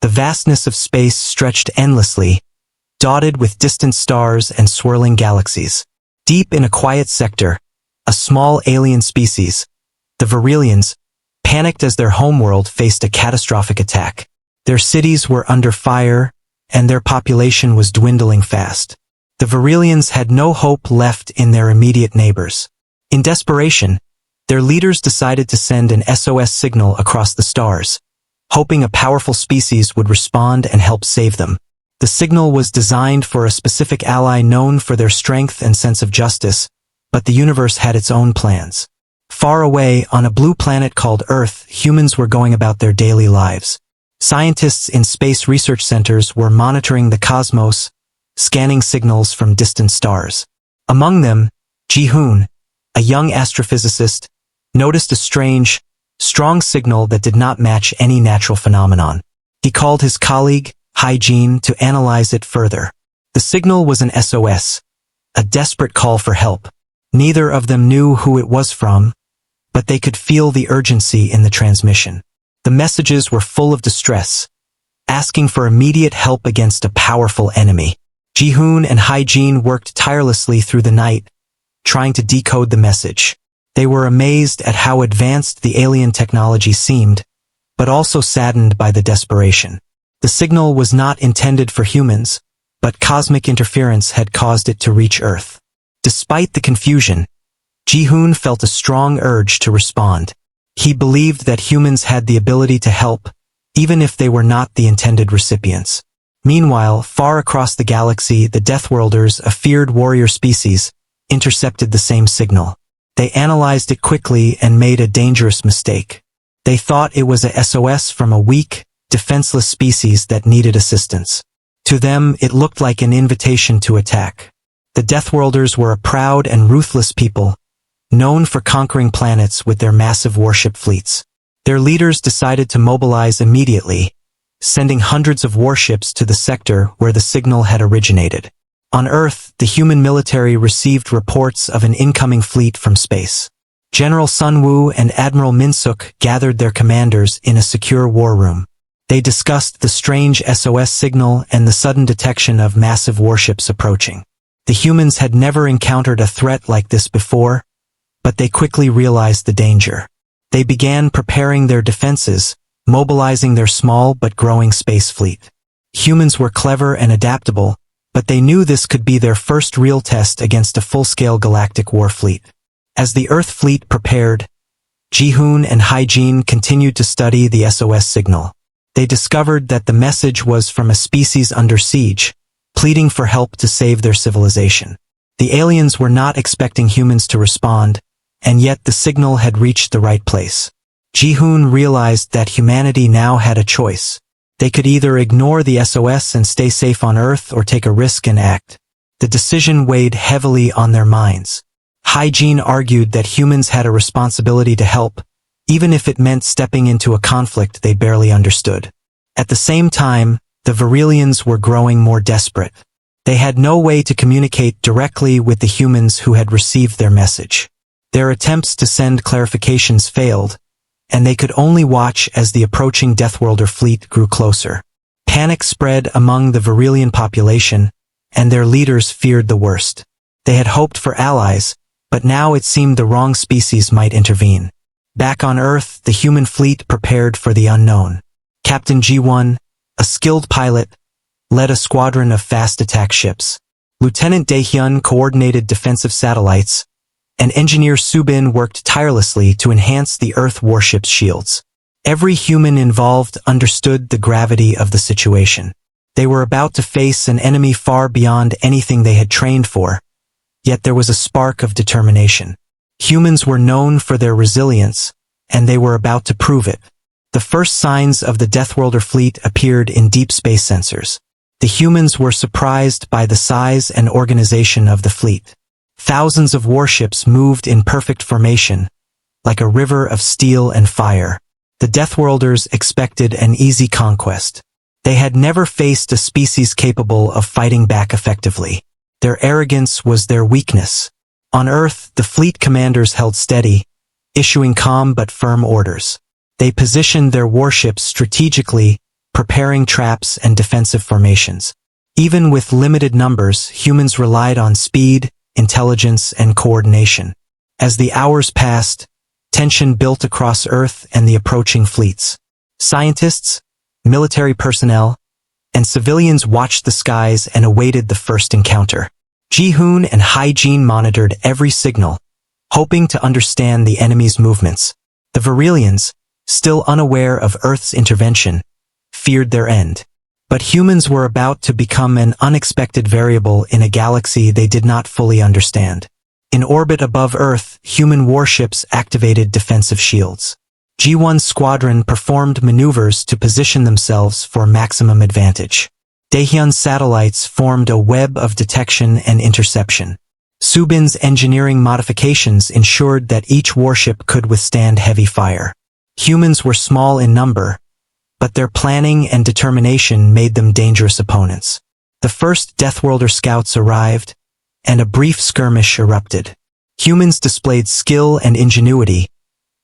The vastness of space stretched endlessly, dotted with distant stars and swirling galaxies. Deep in a quiet sector, a small alien species, the Virelians, panicked as their homeworld faced a catastrophic attack. Their cities were under fire, and their population was dwindling fast. The Virelians had no hope left in their immediate neighbors. In desperation, their leaders decided to send an SOS signal across the stars, hoping a powerful species would respond and help save them. The signal was designed for a specific ally known for their strength and sense of justice, but the universe had its own plans. Far away, on a blue planet called Earth, humans were going about their daily lives. Scientists in space research centers were monitoring the cosmos, scanning signals from distant stars. Among them, Ji-hoon, a young astrophysicist, noticed a strange, strong signal that did not match any natural phenomenon. He called his colleague, Hygiene, to analyze it further. The signal was an SOS, a desperate call for help. Neither of them knew who it was from, but they could feel the urgency in the transmission. The messages were full of distress, asking for immediate help against a powerful enemy. Ji-hoon and Hygiene worked tirelessly through the night, trying to decode the message. They were amazed at how advanced the alien technology seemed, but also saddened by the desperation. The signal was not intended for humans, but cosmic interference had caused it to reach Earth. Despite the confusion, Ji-hoon felt a strong urge to respond. He believed that humans had the ability to help, even if they were not the intended recipients. Meanwhile, far across the galaxy, the Deathworlders, a feared warrior species, intercepted the same signal. They analyzed it quickly and made a dangerous mistake. They thought it was a SOS from a weak, defenseless species that needed assistance. To them, it looked like an invitation to attack. The Deathworlders were a proud and ruthless people, known for conquering planets with their massive warship fleets. Their leaders decided to mobilize immediately, sending hundreds of warships to the sector where the signal had originated. On Earth, the human military received reports of an incoming fleet from space. General Sun Woo and Admiral Min-suk gathered their commanders in a secure war room. They discussed the strange SOS signal and the sudden detection of massive warships approaching. The humans had never encountered a threat like this before, but they quickly realized the danger. They began preparing their defenses, mobilizing their small but growing space fleet. Humans were clever and adaptable, but they knew this could be their first real test against a full-scale galactic war fleet. As the Earth fleet prepared, Ji-hoon and Hygiene continued to study the SOS signal. They discovered that the message was from a species under siege, pleading for help to save their civilization. The aliens were not expecting humans to respond, and yet the signal had reached the right place. Ji-hoon realized that humanity now had a choice. They could either ignore the SOS and stay safe on Earth or take a risk and act. The decision weighed heavily on their minds. Hygiene argued that humans had a responsibility to help, even if it meant stepping into a conflict they barely understood. At the same time, the Virelians were growing more desperate. They had no way to communicate directly with the humans who had received their message. Their attempts to send clarifications failed, and they could only watch as the approaching Deathworlder fleet grew closer. Panic spread among the Virelian population, and their leaders feared the worst. They had hoped for allies, but now it seemed the wrong species might intervene. Back on Earth, the human fleet prepared for the unknown. Captain Ji-won, a skilled pilot, led a squadron of fast attack ships. Lieutenant Dae-hyun coordinated defensive satellites, and Engineer Subin worked tirelessly to enhance the Earth warship's shields. Every human involved understood the gravity of the situation. They were about to face an enemy far beyond anything they had trained for, yet there was a spark of determination. Humans were known for their resilience, and they were about to prove it. The first signs of the Deathworlder fleet appeared in deep space sensors. The humans were surprised by the size and organization of the fleet. Thousands of warships moved in perfect formation, like a river of steel and fire. The Deathworlders expected an easy conquest. They had never faced a species capable of fighting back effectively. Their arrogance was their weakness. On Earth, the fleet commanders held steady, issuing calm but firm orders. They positioned their warships strategically, preparing traps and defensive formations. Even with limited numbers, humans relied on speed, intelligence, and coordination. As the hours passed, tension built across Earth and the approaching fleets. Scientists, military personnel, and civilians watched the skies and awaited the first encounter. Ji-hoon and Hai-jin monitored every signal, hoping to understand the enemy's movements. The Virelians, still unaware of Earth's intervention, feared their end. But humans were about to become an unexpected variable in a galaxy they did not fully understand. In orbit above Earth, human warships activated defensive shields. G1's squadron performed maneuvers to position themselves for maximum advantage. Daehyun's satellites formed a web of detection and interception. Subin's engineering modifications ensured that each warship could withstand heavy fire. Humans were small in number, but their planning and determination made them dangerous opponents. The first Deathworlder scouts arrived, and a brief skirmish erupted. Humans displayed skill and ingenuity,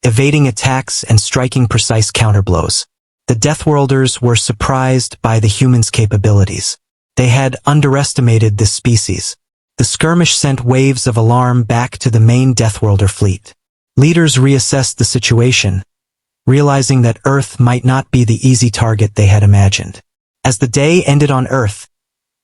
evading attacks and striking precise counterblows. The Deathworlders were surprised by the humans' capabilities. They had underestimated this species. The skirmish sent waves of alarm back to the main Deathworlder fleet. Leaders reassessed the situation, realizing that Earth might not be the easy target they had imagined. As the day ended on Earth,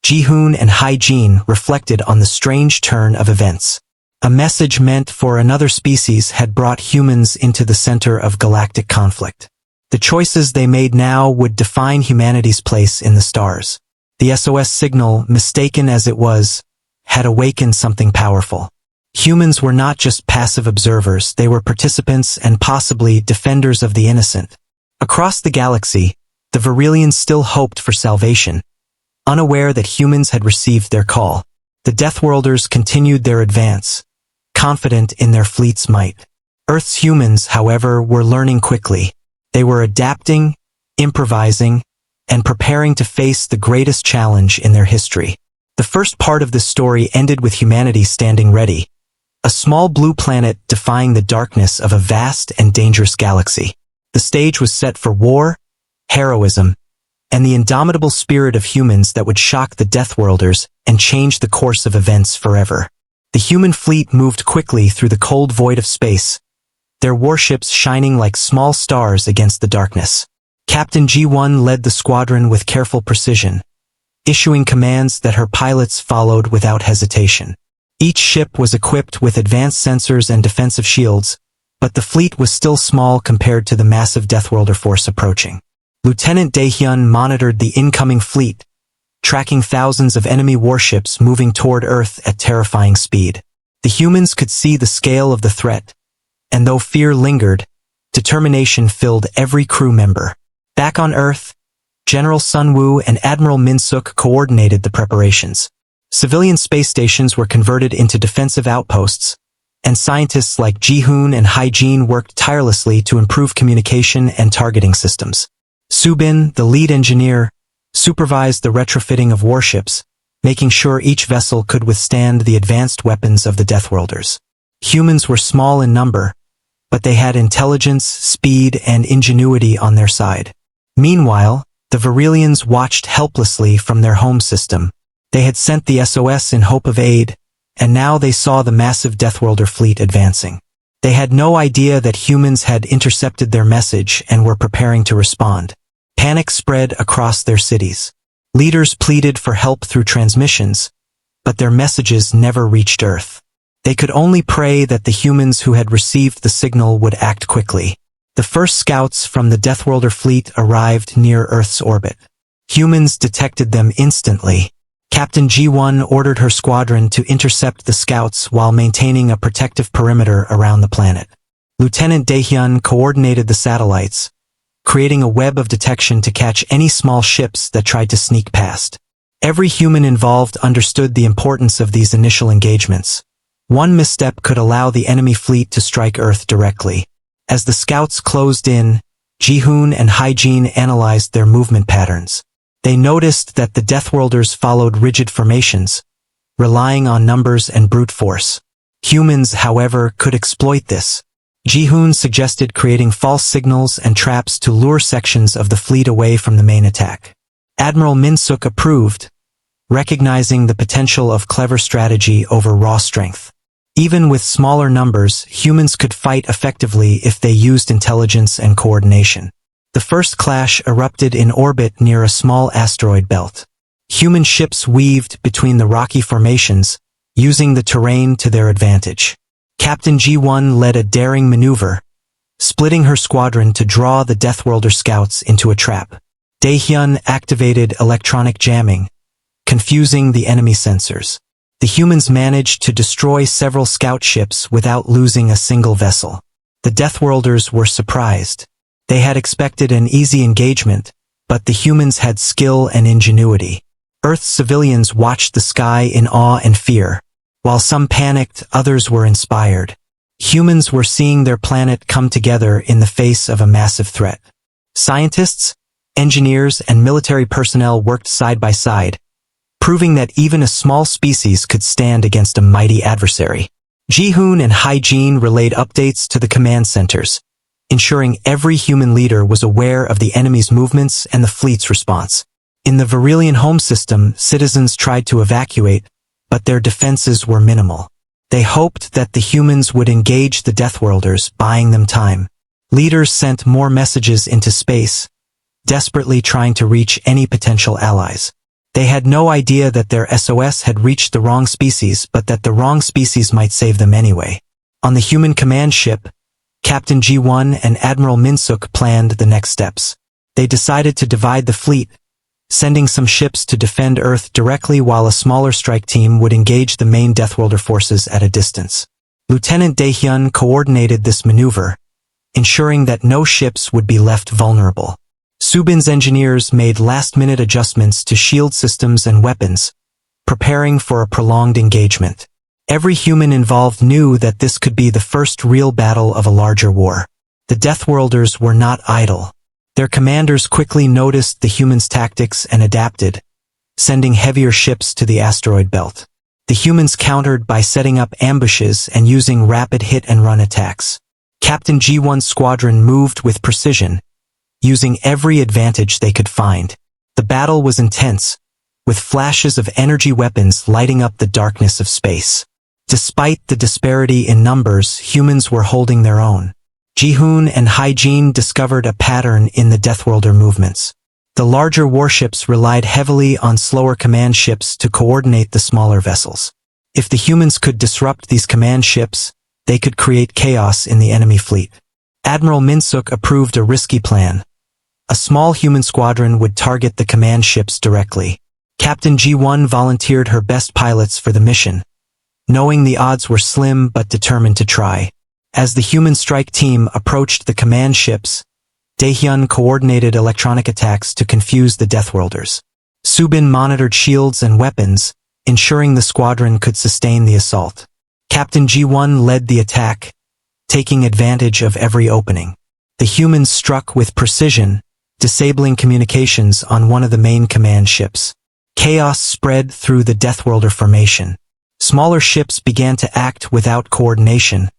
Ji-hoon and Hai-jin reflected on the strange turn of events. A message meant for another species had brought humans into the center of galactic conflict. The choices they made now would define humanity's place in the stars. The SOS signal, mistaken as it was, had awakened something powerful. Humans were not just passive observers, they were participants and possibly defenders of the innocent. Across the galaxy, the Virelians still hoped for salvation, unaware that humans had received their call. The Deathworlders continued their advance, confident in their fleet's might. Earth's humans, however, were learning quickly. They were adapting, improvising, and preparing to face the greatest challenge in their history. The first part of this story ended with humanity standing ready, a small blue planet defying the darkness of a vast and dangerous galaxy. The stage was set for war, heroism, and the indomitable spirit of humans that would shock the Deathworlders and change the course of events forever. The human fleet moved quickly through the cold void of space, their warships shining like small stars against the darkness. Captain G1 led the squadron with careful precision, issuing commands that her pilots followed without hesitation. Each ship was equipped with advanced sensors and defensive shields, but the fleet was still small compared to the massive Deathworlder force approaching. Lieutenant Daehyun monitored the incoming fleet, tracking thousands of enemy warships moving toward Earth at terrifying speed. The humans could see the scale of the threat, and though fear lingered, determination filled every crew member. Back on Earth, General Sun-woo and Admiral Min-suk coordinated the preparations. Civilian space stations were converted into defensive outposts, and scientists like Ji-hoon and Hai-jin worked tirelessly to improve communication and targeting systems. Subin, the lead engineer, supervised the retrofitting of warships, making sure each vessel could withstand the advanced weapons of the Deathworlders. Humans were small in number, but they had intelligence, speed, and ingenuity on their side. Meanwhile, the Virelians watched helplessly from their home system. They had sent the SOS in hope of aid, and now they saw the massive Deathworlder fleet advancing. They had no idea that humans had intercepted their message and were preparing to respond. Panic spread across their cities. Leaders pleaded for help through transmissions, but their messages never reached Earth. They could only pray that the humans who had received the signal would act quickly. The first scouts from the Deathworlder fleet arrived near Earth's orbit. Humans detected them instantly. Captain G1 ordered her squadron to intercept the scouts while maintaining a protective perimeter around the planet. Lieutenant Daehyun coordinated the satellites, creating a web of detection to catch any small ships that tried to sneak past. Every human involved understood the importance of these initial engagements. One misstep could allow the enemy fleet to strike Earth directly. As the scouts closed in, Ji-hoon and Hai-jin analyzed their movement patterns. They noticed that the Deathworlders followed rigid formations, relying on numbers and brute force. Humans, however, could exploit this. Ji-hoon suggested creating false signals and traps to lure sections of the fleet away from the main attack. Admiral Min-suk approved, recognizing the potential of clever strategy over raw strength. Even with smaller numbers, humans could fight effectively if they used intelligence and coordination. The first clash erupted in orbit near a small asteroid belt. Human ships weaved between the rocky formations, using the terrain to their advantage. Captain Ji-won led a daring maneuver, splitting her squadron to draw the Deathworlder scouts into a trap. Dae-hyun activated electronic jamming, confusing the enemy sensors. The humans managed to destroy several scout ships without losing a single vessel. The Deathworlders were surprised. They had expected an easy engagement, but the humans had skill and ingenuity. Earth's civilians watched the sky in awe and fear. While some panicked, others were inspired. Humans were seeing their planet come together in the face of a massive threat. Scientists, engineers, and military personnel worked side by side, proving that even a small species could stand against a mighty adversary. Ji-hoon and Hae-jin relayed updates to the command centers, ensuring every human leader was aware of the enemy's movements and the fleet's response. In the Verilian home system, citizens tried to evacuate, but their defenses were minimal. They hoped that the humans would engage the Deathworlders, buying them time. Leaders sent more messages into space, desperately trying to reach any potential allies. They had no idea that their SOS had reached the wrong species, but that the wrong species might save them anyway. On the human command ship, Captain Ji-won and Admiral Min-suk planned the next steps. They decided to divide the fleet, sending some ships to defend Earth directly while a smaller strike team would engage the main Deathworlder forces at a distance. Lieutenant Dae-hyun coordinated this maneuver, ensuring that no ships would be left vulnerable. Subin's engineers made last-minute adjustments to shield systems and weapons, preparing for a prolonged engagement. Every human involved knew that this could be the first real battle of a larger war. The Deathworlders were not idle. Their commanders quickly noticed the humans' tactics and adapted, sending heavier ships to the asteroid belt. The humans countered by setting up ambushes and using rapid hit-and-run attacks. Captain Ji-won's squadron moved with precision, using every advantage they could find. The battle was intense, with flashes of energy weapons lighting up the darkness of space. Despite the disparity in numbers, humans were holding their own. Ji-hoon and Hae-jin discovered a pattern in the Deathworlder movements. The larger warships relied heavily on slower command ships to coordinate the smaller vessels. If the humans could disrupt these command ships, they could create chaos in the enemy fleet. Admiral Min-suk approved a risky plan. A small human squadron would target the command ships directly. Captain Ji-won volunteered her best pilots for the mission, knowing the odds were slim but determined to try. As the human strike team approached the command ships, Dae-hyun coordinated electronic attacks to confuse the Deathworlders. Subin monitored shields and weapons, ensuring the squadron could sustain the assault. Captain Ji-won led the attack, taking advantage of every opening. The humans struck with precision, disabling communications on one of the main command ships. Chaos spread through the Deathworlder formation. Smaller ships began to act without coordination,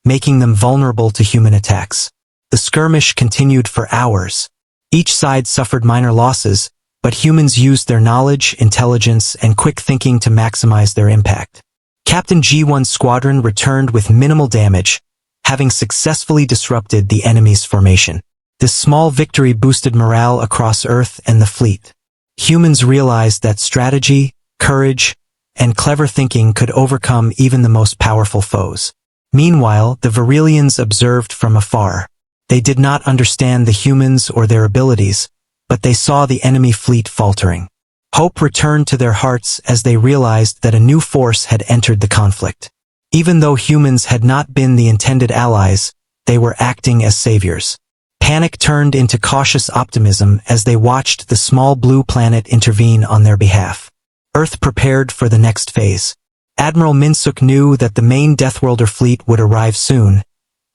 making them vulnerable to human attacks. The skirmish continued for hours. Each side suffered minor losses, but humans used their knowledge, intelligence, and quick thinking to maximize their impact. Captain Ji-won's squadron returned with minimal damage, having successfully disrupted the enemy's formation. This small victory boosted morale across Earth and the fleet. Humans realized that strategy, courage, and clever thinking could overcome even the most powerful foes. Meanwhile, the Verilians observed from afar. They did not understand the humans or their abilities, but they saw the enemy fleet faltering. Hope returned to their hearts as they realized that a new force had entered the conflict. Even though humans had not been the intended allies, they were acting as saviors. Panic turned into cautious optimism as they watched the small blue planet intervene on their behalf. Earth prepared for the next phase. Admiral Min-suk knew that the main Deathworlder fleet would arrive soon,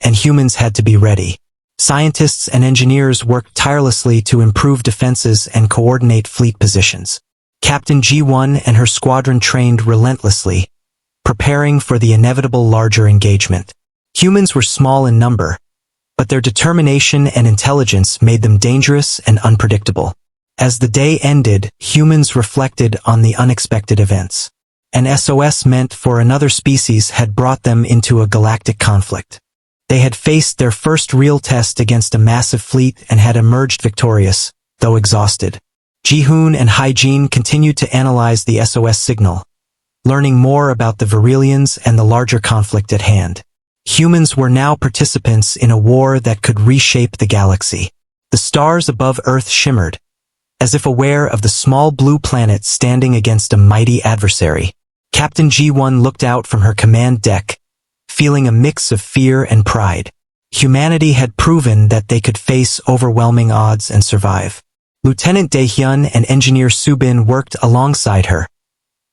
and humans had to be ready. Scientists and engineers worked tirelessly to improve defenses and coordinate fleet positions. Captain Ji-won and her squadron trained relentlessly, preparing for the inevitable larger engagement. Humans were small in number, but their determination and intelligence made them dangerous and unpredictable. As the day ended, humans reflected on the unexpected events. An SOS meant for another species had brought them into a galactic conflict. They had faced their first real test against a massive fleet and had emerged victorious, though exhausted. Ji-hoon and Hai-jin continued to analyze the SOS signal, learning more about the Virilians and the larger conflict at hand. Humans were now participants in a war that could reshape the galaxy. The stars above Earth shimmered, as if aware of the small blue planet standing against a mighty adversary. Captain Ji-won looked out from her command deck, feeling a mix of fear and pride. Humanity had proven that they could face overwhelming odds and survive. Lieutenant Dae-hyun and Engineer Soo-bin worked alongside her,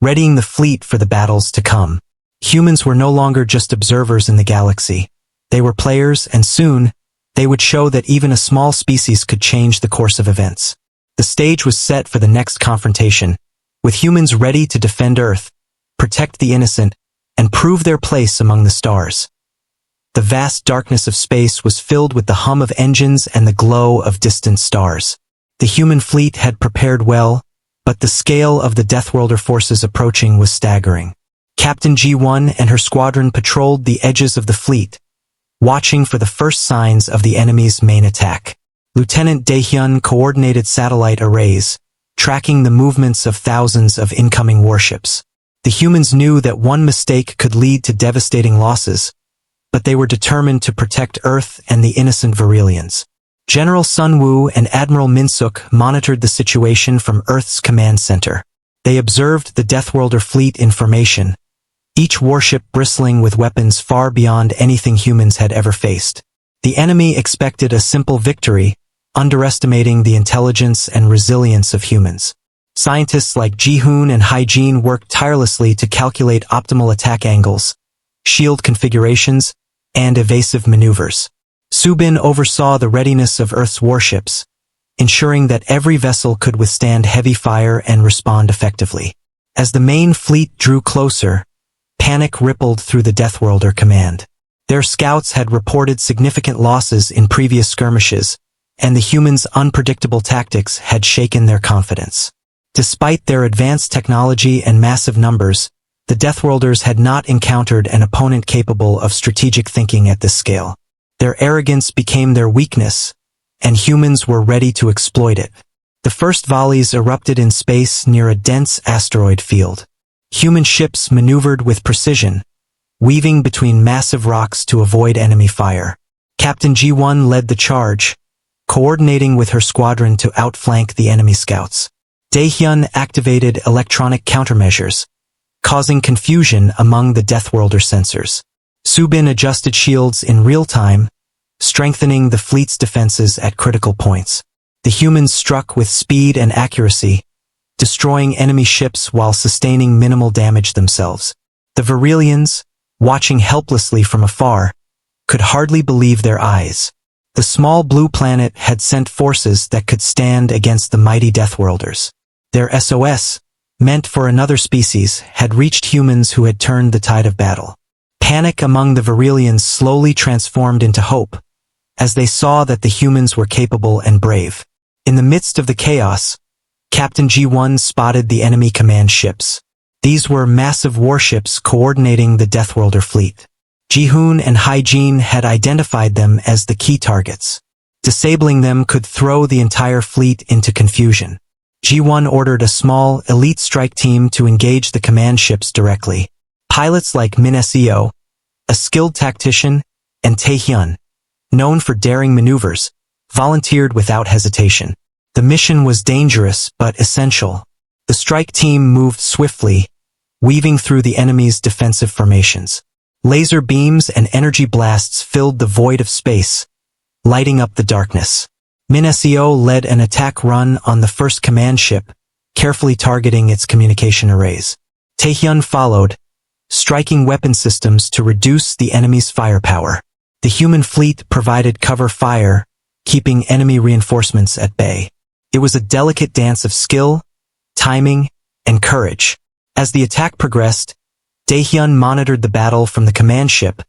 readying the fleet for the battles to come. Humans were no longer just observers in the galaxy. They were players, and soon, they would show that even a small species could change the course of events. The stage was set for the next confrontation, with humans ready to defend Earth, protect the innocent, and prove their place among the stars. The vast darkness of space was filled with the hum of engines and the glow of distant stars. The human fleet had prepared well, but the scale of the Deathworlder forces approaching was staggering. Captain Ji-won and her squadron patrolled the edges of the fleet, watching for the first signs of the enemy's main attack. Lieutenant Dae-hyun coordinated satellite arrays, tracking the movements of thousands of incoming warships. The humans knew that one mistake could lead to devastating losses, but they were determined to protect Earth and the innocent Virilians. General Sun-woo and Admiral Min-suk monitored the situation from Earth's command center. They observed the Deathworlder fleet in formation, each warship bristling with weapons far beyond anything humans had ever faced. The enemy expected a simple victory, underestimating the intelligence and resilience of humans. Scientists like Ji-hoon and Hai-jin worked tirelessly to calculate optimal attack angles, shield configurations, and evasive maneuvers. Soo-bin oversaw the readiness of Earth's warships, ensuring that every vessel could withstand heavy fire and respond effectively. As the main fleet drew closer, panic rippled through the Deathworlder command. Their scouts had reported significant losses in previous skirmishes, and the humans' unpredictable tactics had shaken their confidence. Despite their advanced technology and massive numbers, the Deathworlders had not encountered an opponent capable of strategic thinking at this scale. Their arrogance became their weakness, and humans were ready to exploit it. The first volleys erupted in space near a dense asteroid field. Human ships maneuvered with precision, weaving between massive rocks to avoid enemy fire. Captain Ji-won led the charge, coordinating with her squadron to outflank the enemy scouts. Dae-hyun activated electronic countermeasures, causing confusion among the Deathworlder sensors. Soo-bin adjusted shields in real time, strengthening the fleet's defenses at critical points. The humans struck with speed and accuracy, destroying enemy ships while sustaining minimal damage themselves. The Virilians, watching helplessly from afar, could hardly believe their eyes. The small blue planet had sent forces that could stand against the mighty Deathworlders. Their SOS, meant for another species, had reached humans who had turned the tide of battle. Panic among the Virilians slowly transformed into hope, as they saw that the humans were capable and brave. In the midst of the chaos, Captain Ji-won spotted the enemy command ships. These were massive warships coordinating the Deathworlder fleet. Ji-hoon and Hai-jin had identified them as the key targets. Disabling them could throw the entire fleet into confusion. Ji-won ordered a small, elite strike team to engage the command ships directly. Pilots like Min-seo, a skilled tactician, and Tae-hyun, known for daring maneuvers, volunteered without hesitation. The mission was dangerous but essential. The strike team moved swiftly, weaving through the enemy's defensive formations. Laser beams and energy blasts filled the void of space, lighting up the darkness. Min-seo led an attack run on the first command ship, carefully targeting its communication arrays. Tae-hyun followed, striking weapon systems to reduce the enemy's firepower. The human fleet provided cover fire, keeping enemy reinforcements at bay. It was a delicate dance of skill, timing, and courage. As the attack progressed, Dae-hyun monitored the battle from the command ship,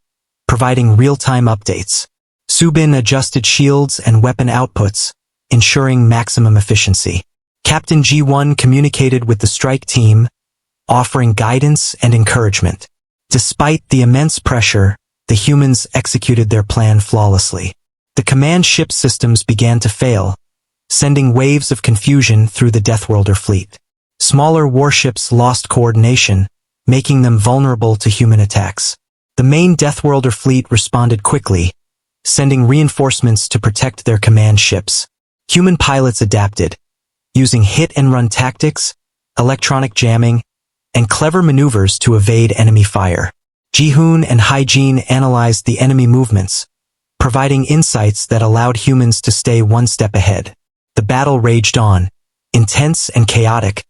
providing real-time updates. Subin adjusted shields and weapon outputs, ensuring maximum efficiency. Captain G1 communicated with the strike team, offering guidance and encouragement. Despite the immense pressure, the humans executed their plan flawlessly. The command ship systems began to fail, sending waves of confusion through the Deathworlder fleet. Smaller warships lost coordination, making them vulnerable to human attacks. The main Deathworlder fleet responded quickly, sending reinforcements to protect their command ships. Human pilots adapted, using hit-and-run tactics, electronic jamming, and clever maneuvers to evade enemy fire. Jihoon and Hygiene analyzed the enemy movements, providing insights that allowed humans to stay one step ahead. The battle raged on, intense and chaotic,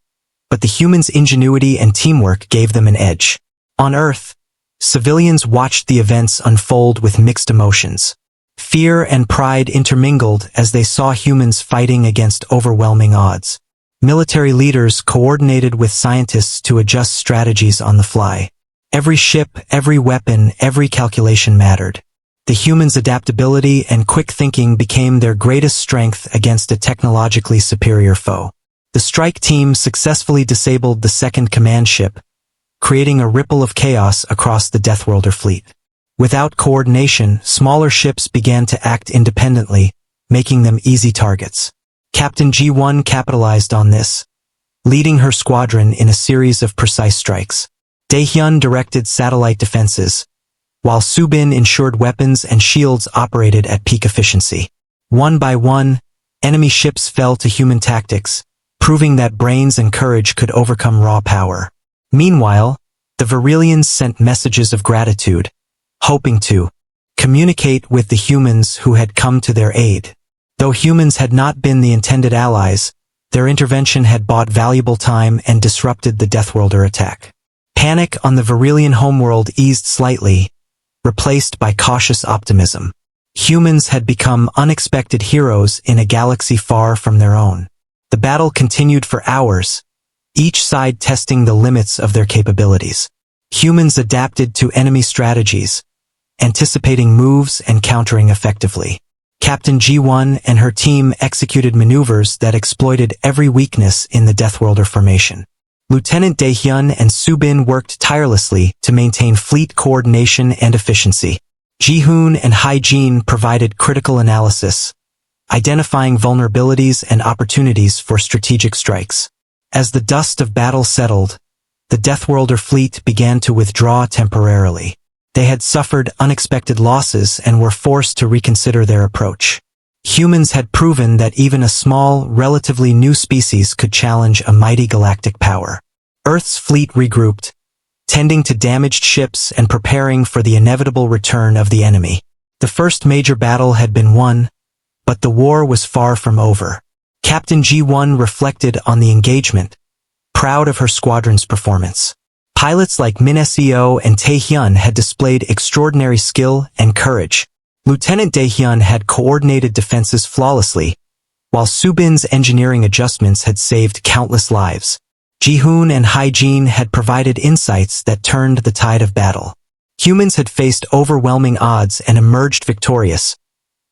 but the humans' ingenuity and teamwork gave them an edge. On Earth, civilians watched the events unfold with mixed emotions. Fear and pride intermingled as they saw humans fighting against overwhelming odds. Military leaders coordinated with scientists to adjust strategies on the fly. Every ship, every weapon, every calculation mattered. The humans' adaptability and quick thinking became their greatest strength against a technologically superior foe. The strike team successfully disabled the second command ship, creating a ripple of chaos across the Deathworlder fleet. Without coordination, smaller ships began to act independently, making them easy targets. Captain G1 capitalized on this, leading her squadron in a series of precise strikes. Daehyun directed satellite defenses, while Subin ensured weapons and shields operated at peak efficiency. One by one, enemy ships fell to human tactics, proving that brains and courage could overcome raw power. Meanwhile, the Virilians sent messages of gratitude, hoping to communicate with the humans who had come to their aid. Though humans had not been the intended allies, their intervention had bought valuable time and disrupted the Deathworlder attack. Panic on the Virilian homeworld eased slightly, replaced by cautious optimism. Humans had become unexpected heroes in a galaxy far from their own. The battle continued for hours, each side testing the limits of their capabilities. Humans adapted to enemy strategies, anticipating moves and countering effectively. Captain G1 and her team executed maneuvers that exploited every weakness in the Deathworlder formation. Lieutenant Daehyun and Subin worked tirelessly to maintain fleet coordination and efficiency. Jihoon and Hygiene provided critical analysis, identifying vulnerabilities and opportunities for strategic strikes. As the dust of battle settled, the Deathworlder fleet began to withdraw temporarily. They had suffered unexpected losses and were forced to reconsider their approach. Humans had proven that even a small, relatively new species could challenge a mighty galactic power. Earth's fleet regrouped, tending to damaged ships and preparing for the inevitable return of the enemy. The first major battle had been won, but the war was far from over. Captain G1 reflected on the engagement, proud of her squadron's performance. Pilots like Min Seo and Taehyun had displayed extraordinary skill and courage. Lieutenant Daehyun had coordinated defenses flawlessly, while Subin's engineering adjustments had saved countless lives. Jihoon and Hygiene had provided insights that turned the tide of battle. Humans had faced overwhelming odds and emerged victorious,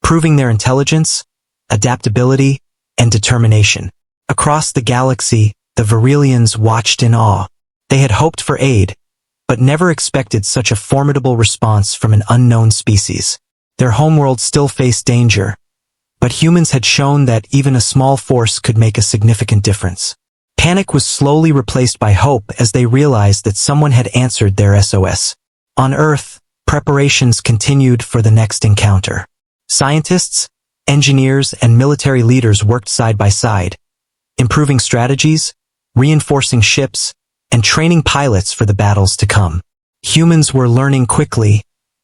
proving their intelligence, adaptability, and determination. Across the galaxy, the Virilians watched in awe. They had hoped for aid, but never expected such a formidable response from an unknown species. Their homeworld still faced danger, but humans had shown that even a small force could make a significant difference. Panic was slowly replaced by hope as they realized that someone had answered their SOS. On Earth, preparations continued for the next encounter. Scientists, engineers, and military leaders worked side by side, improving strategies, reinforcing ships, and training pilots for the battles to come. Humans were learning quickly,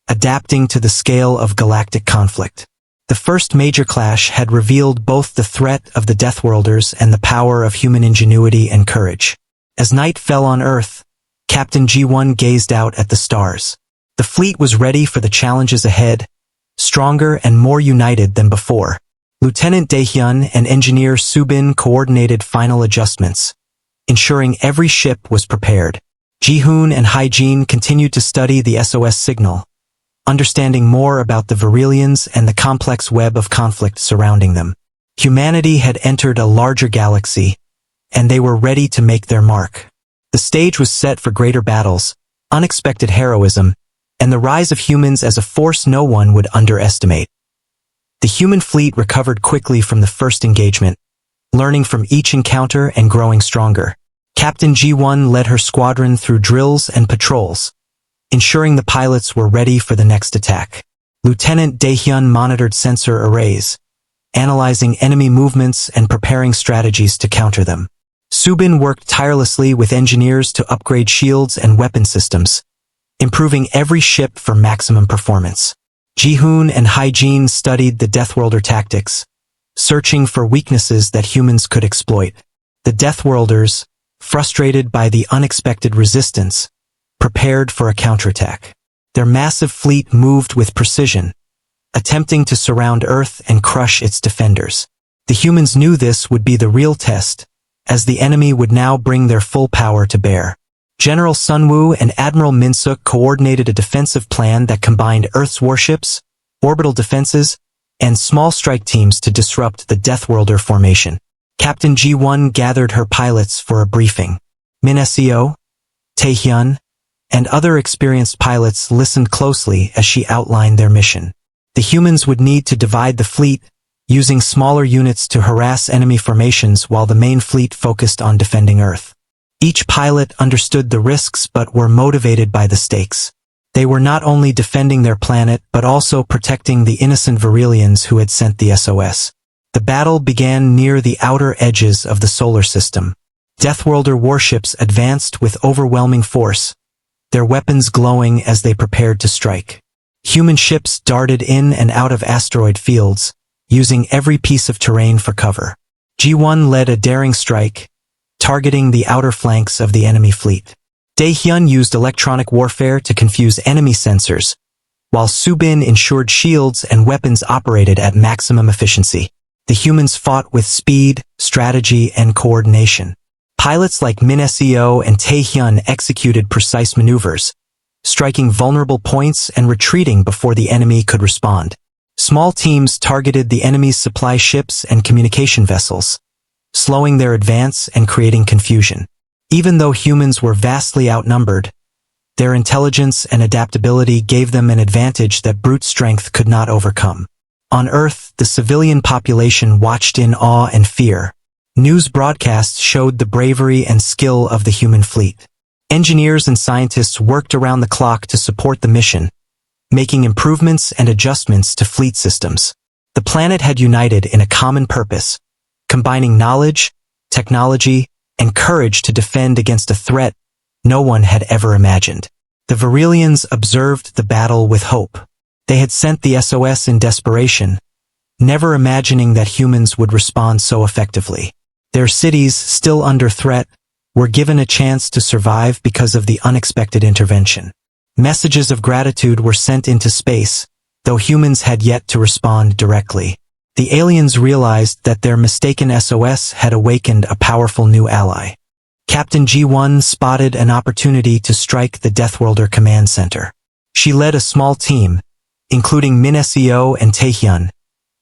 adapting to the scale of galactic conflict. The first major clash had revealed both the threat of the Deathworlders and the power of human ingenuity and courage. As night fell on Earth, Captain G1 gazed out at the stars. The fleet was ready for the challenges ahead, stronger and more united than before. Lieutenant Daehyun and Engineer Subin coordinated final adjustments, ensuring every ship was prepared. Jihoon and Hygiene continued to study the SOS signal, understanding more about the Virilians and the complex web of conflict surrounding them. Humanity had entered a larger galaxy, and they were ready to make their mark. The stage was set for greater battles, unexpected heroism, and the rise of humans as a force no one would underestimate. The human fleet recovered quickly from the first engagement, learning from each encounter and growing stronger. Captain G1 led her squadron through drills and patrols, ensuring the pilots were ready for the next attack. Lieutenant Daehyun monitored sensor arrays, analyzing enemy movements and preparing strategies to counter them. Subin worked tirelessly with engineers to upgrade shields and weapon systems, improving every ship for maximum performance. Jihoon and Hyejin studied the Deathworlder tactics, searching for weaknesses that humans could exploit. The Deathworlders, frustrated by the unexpected resistance, prepared for a counterattack. Their massive fleet moved with precision, attempting to surround Earth and crush its defenders. The humans knew this would be the real test, as the enemy would now bring their full power to bear. General Sunwoo and Admiral Minsuk coordinated a defensive plan that combined Earth's warships, orbital defenses, and small strike teams to disrupt the Deathworlder formation. Captain G1 gathered her pilots for a briefing. Min Seo, Taehyun, and other experienced pilots listened closely as she outlined their mission. The humans would need to divide the fleet, using smaller units to harass enemy formations while the main fleet focused on defending Earth. Each pilot understood the risks but were motivated by the stakes. They were not only defending their planet but also protecting the innocent Virilians who had sent the SOS. The battle began near the outer edges of the solar system. Deathworlder warships advanced with overwhelming force, their weapons glowing as they prepared to strike. Human ships darted in and out of asteroid fields, using every piece of terrain for cover. G1 led a daring strike, targeting the outer flanks of the enemy fleet. Daehyun used electronic warfare to confuse enemy sensors, while Subin ensured shields and weapons operated at maximum efficiency. The humans fought with speed, strategy, and coordination. Pilots like Min Seo and Taehyun executed precise maneuvers, striking vulnerable points and retreating before the enemy could respond. Small teams targeted the enemy's supply ships and communication vessels, slowing their advance and creating confusion. Even though humans were vastly outnumbered, their intelligence and adaptability gave them an advantage that brute strength could not overcome. On Earth, the civilian population watched in awe and fear. News broadcasts showed the bravery and skill of the human fleet. Engineers and scientists worked around the clock to support the mission, making improvements and adjustments to fleet systems. The planet had united in a common purpose, combining knowledge, technology, and courage to defend against a threat no one had ever imagined. The Virilians observed the battle with hope. They had sent the SOS in desperation, never imagining that humans would respond so effectively. Their cities, still under threat, were given a chance to survive because of the unexpected intervention. Messages of gratitude were sent into space, though humans had yet to respond directly. The aliens realized that their mistaken SOS had awakened a powerful new ally. Captain G1 spotted an opportunity to strike the Deathworlder command center. She led a small team, including Min Seo and Taehyun,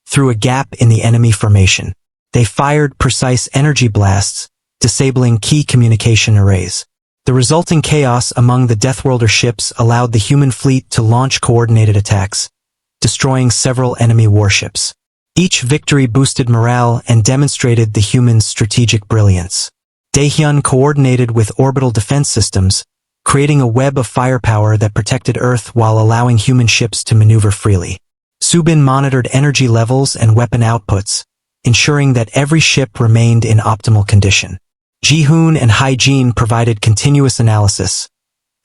through a gap in the enemy formation. They fired precise energy blasts, disabling key communication arrays. The resulting chaos among the Deathworlder ships allowed the human fleet to launch coordinated attacks, destroying several enemy warships. Each victory boosted morale and demonstrated the humans' strategic brilliance. Daehyun coordinated with orbital defense systems, creating a web of firepower that protected Earth while allowing human ships to maneuver freely. Subin monitored energy levels and weapon outputs, ensuring that every ship remained in optimal condition. Jihoon and Hyejin provided continuous analysis,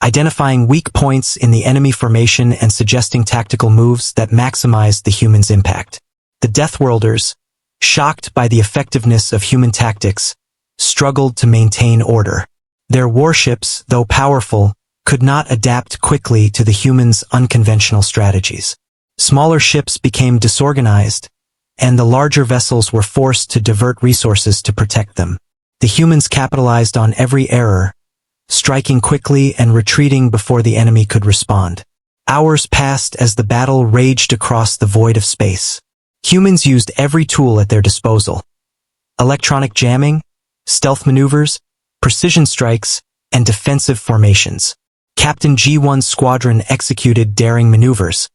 identifying weak points in the enemy formation and suggesting tactical moves that maximized the humans' impact. The Deathworlders, shocked by the effectiveness of human tactics, struggled to maintain order. Their warships, though powerful, could not adapt quickly to the humans' unconventional strategies. Smaller ships became disorganized, and the larger vessels were forced to divert resources to protect them. The humans capitalized on every error, striking quickly and retreating before the enemy could respond. Hours passed as the battle raged across the void of space. Humans used every tool at their disposal. Electronic jamming, stealth maneuvers, precision strikes, and defensive formations. Captain G1's squadron executed daring maneuvers,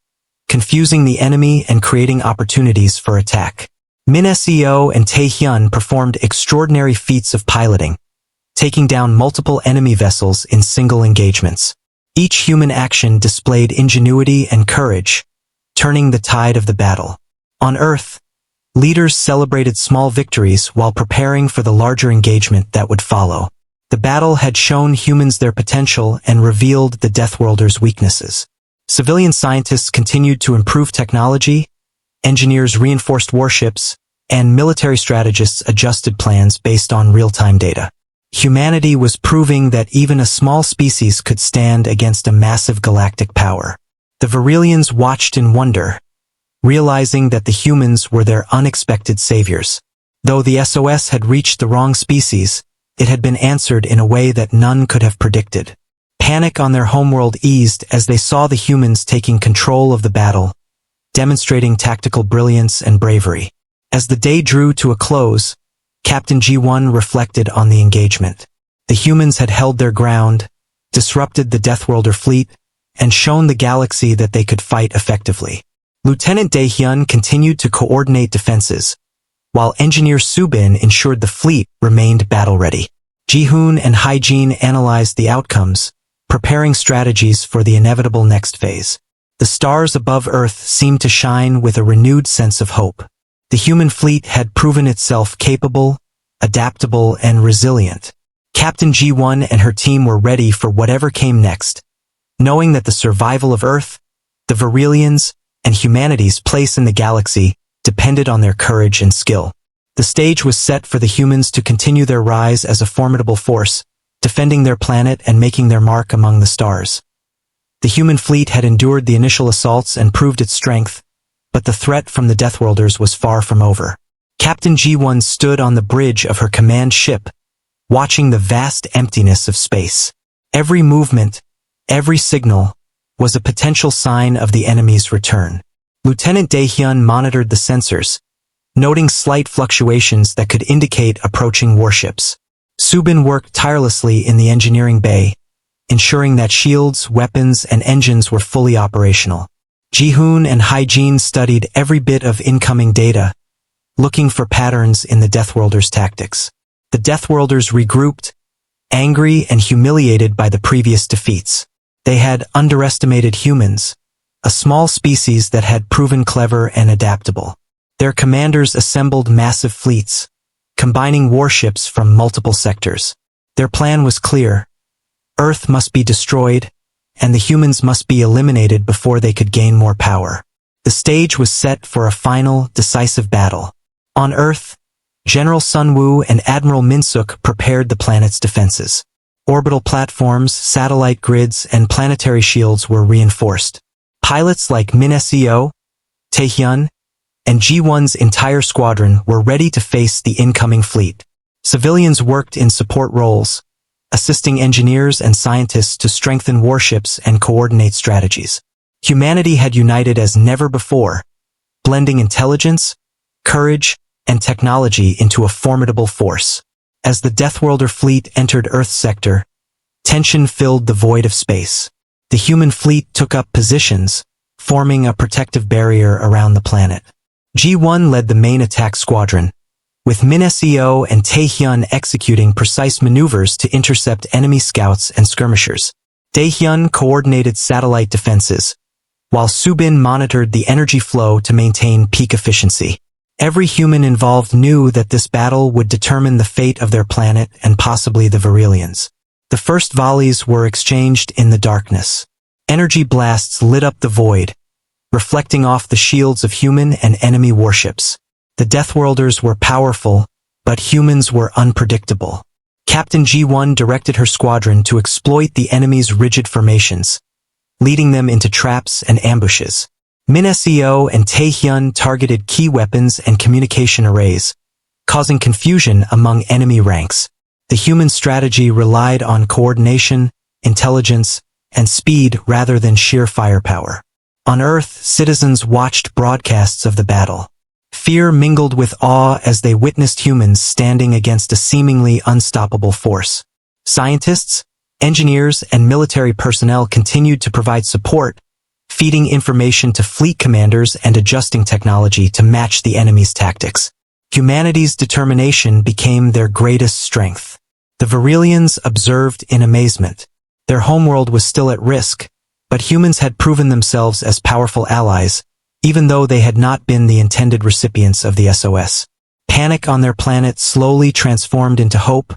confusing the enemy and creating opportunities for attack. Min Seo and Taehyun performed extraordinary feats of piloting, taking down multiple enemy vessels in single engagements. Each human action displayed ingenuity and courage, turning the tide of the battle. On Earth, leaders celebrated small victories while preparing for the larger engagement that would follow. The battle had shown humans their potential and revealed the Deathworlders' weaknesses. Civilian scientists continued to improve technology, engineers reinforced warships, and military strategists adjusted plans based on real-time data. Humanity was proving that even a small species could stand against a massive galactic power. The Virilians watched in wonder, realizing that the humans were their unexpected saviors. Though the SOS had reached the wrong species, it had been answered in a way that none could have predicted. Panic on their homeworld eased as they saw the humans taking control of the battle, demonstrating tactical brilliance and bravery. As the day drew to a close, Captain G1 reflected on the engagement. The humans had held their ground, disrupted the Deathworlder fleet, and shown the galaxy that they could fight effectively. Lieutenant Daehyun continued to coordinate defenses, while Engineer Subin ensured the fleet remained battle-ready. Jihoon and Haijin analyzed the outcomes, preparing strategies for the inevitable next phase. The stars above Earth seemed to shine with a renewed sense of hope. The human fleet had proven itself capable, adaptable, and resilient. Captain G1 and her team were ready for whatever came next, knowing that the survival of Earth, the Virilians, and humanity's place in the galaxy depended on their courage and skill. The stage was set for the humans to continue their rise as a formidable force, defending their planet and making their mark among the stars. The human fleet had endured the initial assaults and proved its strength, but the threat from the Deathworlders was far from over. Captain G1 stood on the bridge of her command ship, watching the vast emptiness of space. Every movement, every signal, was a potential sign of the enemy's return. Lieutenant Daehyun monitored the sensors, noting slight fluctuations that could indicate approaching warships. Subin worked tirelessly in the engineering bay, ensuring that shields, weapons, and engines were fully operational. Jihoon and Haijin studied every bit of incoming data, looking for patterns in the Deathworlders' tactics. The Deathworlders regrouped, angry and humiliated by the previous defeats. They had underestimated humans, a small species that had proven clever and adaptable. Their commanders assembled massive fleets, combining warships from multiple sectors. Their plan was clear. Earth must be destroyed, and the humans must be eliminated before they could gain more power. The stage was set for a final, decisive battle. On Earth, General Sunwoo and Admiral Minsuk prepared the planet's defenses. Orbital platforms, satellite grids, and planetary shields were reinforced. Pilots like Min Seo, Taehyun, and G1's entire squadron were ready to face the incoming fleet. Civilians worked in support roles, assisting engineers and scientists to strengthen warships and coordinate strategies. Humanity had united as never before, blending intelligence, courage, and technology into a formidable force. As the Deathworlder fleet entered Earth's sector, tension filled the void of space. The human fleet took up positions, forming a protective barrier around the planet. G1 led the main attack squadron, with Min Seo and Taehyun executing precise maneuvers to intercept enemy scouts and skirmishers. Daehyun coordinated satellite defenses, while Subin monitored the energy flow to maintain peak efficiency. Every human involved knew that this battle would determine the fate of their planet and possibly the Virilians. The first volleys were exchanged in the darkness. Energy blasts lit up the void, reflecting off the shields of human and enemy warships. The Deathworlders were powerful, but humans were unpredictable. Captain G1 directed her squadron to exploit the enemy's rigid formations, leading them into traps and ambushes. Min Seo and Taehyun targeted key weapons and communication arrays, causing confusion among enemy ranks. The human strategy relied on coordination, intelligence, and speed rather than sheer firepower. On Earth, citizens watched broadcasts of the battle. Fear mingled with awe as they witnessed humans standing against a seemingly unstoppable force. Scientists, engineers, and military personnel continued to provide support, feeding information to fleet commanders and adjusting technology to match the enemy's tactics. Humanity's determination became their greatest strength. The Varelians observed in amazement. Their homeworld was still at risk, but humans had proven themselves as powerful allies, even though they had not been the intended recipients of the SOS. Panic on their planet slowly transformed into hope,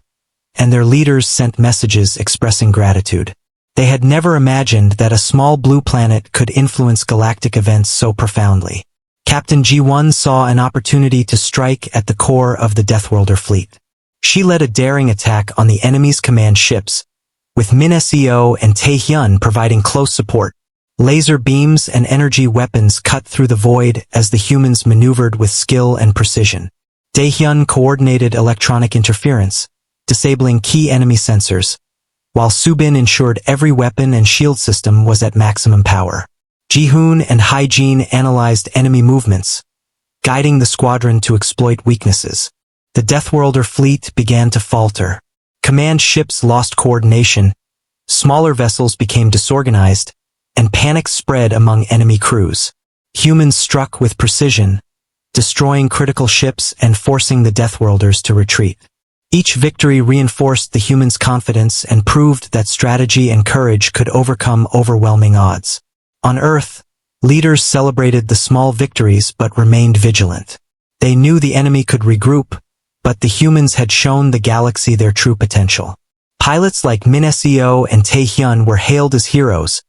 and their leaders sent messages expressing gratitude. They had never imagined that a small blue planet could influence galactic events so profoundly. Captain G1 saw an opportunity to strike at the core of the Deathworlder fleet. She led a daring attack on the enemy's command ships, with Min Seo and Taehyun providing close support. Laser beams and energy weapons cut through the void as the humans maneuvered with skill and precision. Daehyun coordinated electronic interference, disabling key enemy sensors, while Subin ensured every weapon and shield system was at maximum power. Jihoon and Haijin analyzed enemy movements, guiding the squadron to exploit weaknesses. The Deathworlder fleet began to falter. Command ships lost coordination, smaller vessels became disorganized, and panic spread among enemy crews. Humans struck with precision, destroying critical ships and forcing the Deathworlders to retreat. Each victory reinforced the humans' confidence and proved that strategy and courage could overcome overwhelming odds. On Earth, leaders celebrated the small victories but remained vigilant. They knew the enemy could regroup, but the humans had shown the galaxy their true potential. Pilots like Min Seo and Taehyun were hailed as heroes,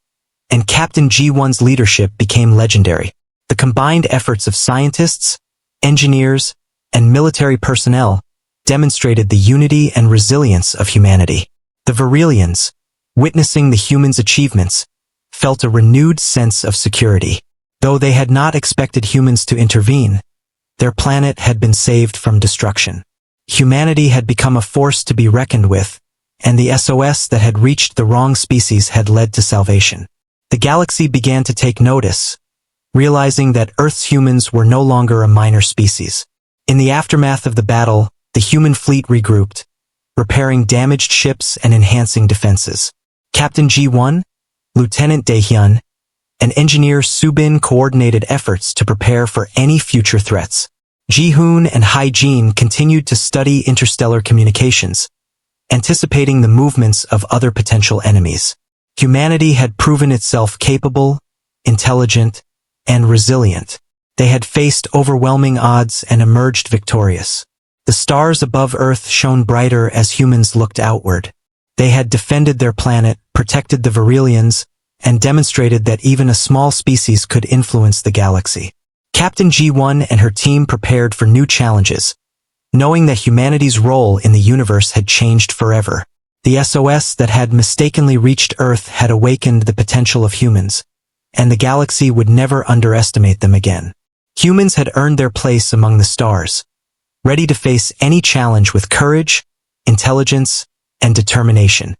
and Captain G1's leadership became legendary. The combined efforts of scientists, engineers, and military personnel demonstrated the unity and resilience of humanity. The Varelians, witnessing the humans' achievements, felt a renewed sense of security. Though they had not expected humans to intervene, their planet had been saved from destruction. Humanity had become a force to be reckoned with, and the SOS that had reached the wrong species had led to salvation. The galaxy began to take notice, realizing that Earth's humans were no longer a minor species. In the aftermath of the battle, the human fleet regrouped, repairing damaged ships and enhancing defenses. Captain G1, Lieutenant Daehyun, and Engineer Subin coordinated efforts to prepare for any future threats. Jihoon and Haijin continued to study interstellar communications, anticipating the movements of other potential enemies. Humanity had proven itself capable, intelligent, and resilient. They had faced overwhelming odds and emerged victorious. The stars above Earth shone brighter as humans looked outward. They had defended their planet, protected the Varelians, and demonstrated that even a small species could influence the galaxy. Captain G1 and her team prepared for new challenges, knowing that humanity's role in the universe had changed forever. The SOS that had mistakenly reached Earth had awakened the potential of humans, and the galaxy would never underestimate them again. Humans had earned their place among the stars, ready to face any challenge with courage, intelligence, and determination.